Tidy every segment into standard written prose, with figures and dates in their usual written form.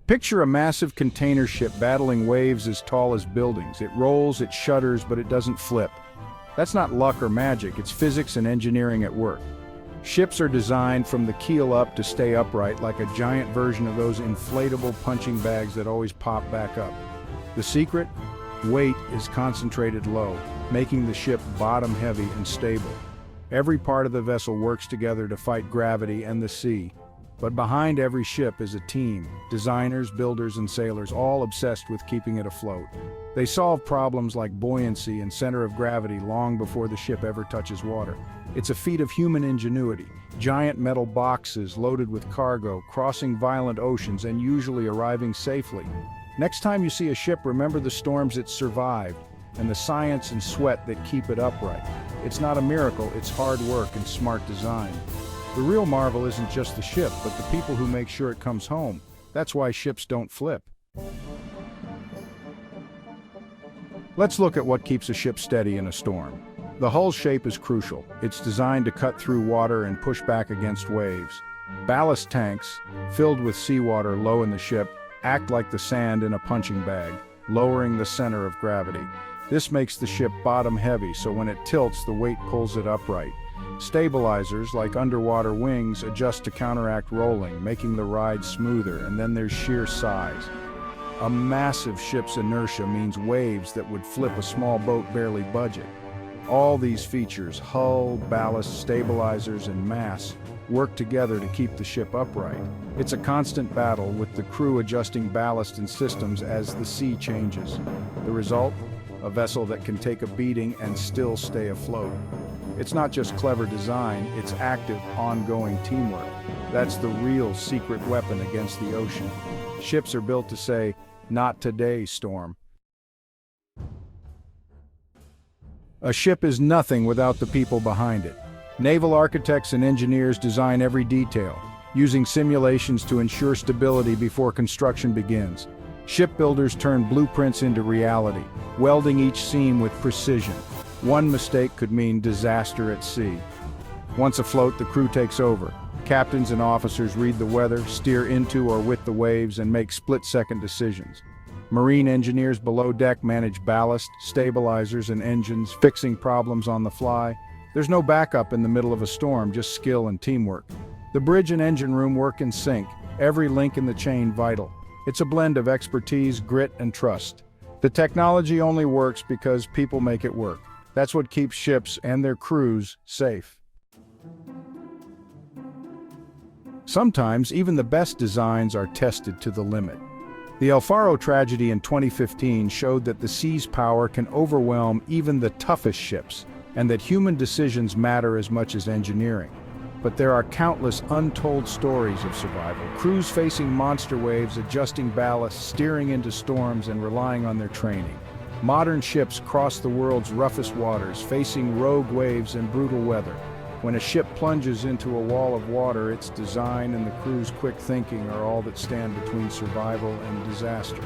Picture a massive container ship battling waves as tall as buildings. It rolls, it shudders, but it doesn't flip. That's not luck or magic, it's physics and engineering at work. Ships are designed from the keel up to stay upright, like a giant version of those inflatable punching bags that always pop back up. The secret? Weight is concentrated low, making the ship bottom-heavy and stable. Every part of the vessel works together to fight gravity and the sea. But behind every ship is a team, designers, builders, and sailors, all obsessed with keeping it afloat. They solve problems like buoyancy and center of gravity long before the ship ever touches water. It's a feat of human ingenuity, giant metal boxes loaded with cargo, crossing violent oceans and usually arriving safely. Next time you see a ship, remember the storms it survived and the science and sweat that keep it upright. It's not a miracle, it's hard work and smart design. The real marvel isn't just the ship, but the people who make sure it comes home. That's why ships don't flip. Let's look at what keeps a ship steady in a storm. The hull shape is crucial. It's designed to cut through water and push back against waves. Ballast tanks, filled with seawater low in the ship, act like the sand in a punching bag, lowering the center of gravity. This makes the ship bottom heavy, so when it tilts, the weight pulls it upright. Stabilizers, like underwater wings, adjust to counteract rolling, making the ride smoother, and then there's sheer size. A massive ship's inertia means waves that would flip a small boat barely budge it. All these features, hull, ballast, stabilizers, and mass, work together to keep the ship upright. It's a constant battle, with the crew adjusting ballast and systems as the sea changes. The result? A vessel that can take a beating and still stay afloat. It's not just clever design, it's active, ongoing teamwork. That's the real secret weapon against the ocean. Ships are built to say, "Not today, storm." A ship is nothing without the people behind it. Naval architects and engineers design every detail, using simulations to ensure stability before construction begins. Shipbuilders turn blueprints into reality, welding each seam with precision. One mistake could mean disaster at sea. Once afloat, the crew takes over. Captains and officers read the weather, steer into or with the waves, and make split-second decisions. Marine engineers below deck manage ballast, stabilizers, and engines, fixing problems on the fly. There's no backup in the middle of a storm, just skill and teamwork. The bridge and engine room work in sync, every link in the chain vital. It's a blend of expertise, grit, and trust. The technology only works because people make it work. That's what keeps ships and their crews safe. Sometimes, even the best designs are tested to the limit. The El Faro tragedy in 2015 showed that the sea's power can overwhelm even the toughest ships, and that human decisions matter as much as engineering. But there are countless untold stories of survival. Crews facing monster waves, adjusting ballast, steering into storms, and relying on their training. Modern ships cross the world's roughest waters, facing rogue waves and brutal weather. When a ship plunges into a wall of water, its design and the crew's quick thinking are all that stand between survival and disaster.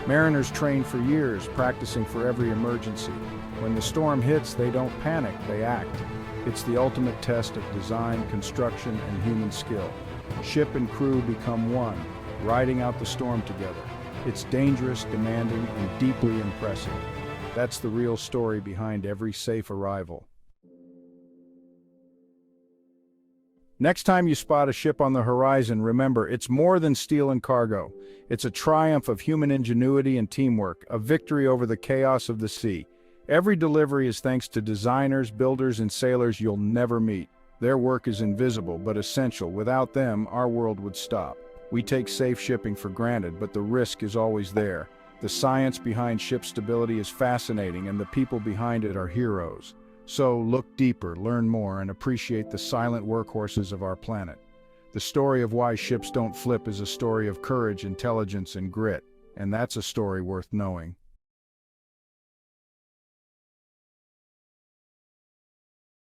Mariners train for years, practicing for every emergency. When the storm hits, they don't panic, they act. It's the ultimate test of design, construction, and human skill. Ship and crew become one, riding out the storm together. It's dangerous, demanding, and deeply impressive. That's the real story behind every safe arrival. Next time you spot a ship on the horizon, remember, it's more than steel and cargo. It's a triumph of human ingenuity and teamwork, a victory over the chaos of the sea. Every delivery is thanks to designers, builders, and sailors you'll never meet. Their work is invisible but essential. Without them, our world would stop. We take safe shipping for granted, but the risk is always there. The science behind ship stability is fascinating, and the people behind it are heroes. So look deeper, learn more, and appreciate the silent workhorses of our planet. The story of why ships don't flip is a story of courage, intelligence, and grit, and that's a story worth knowing.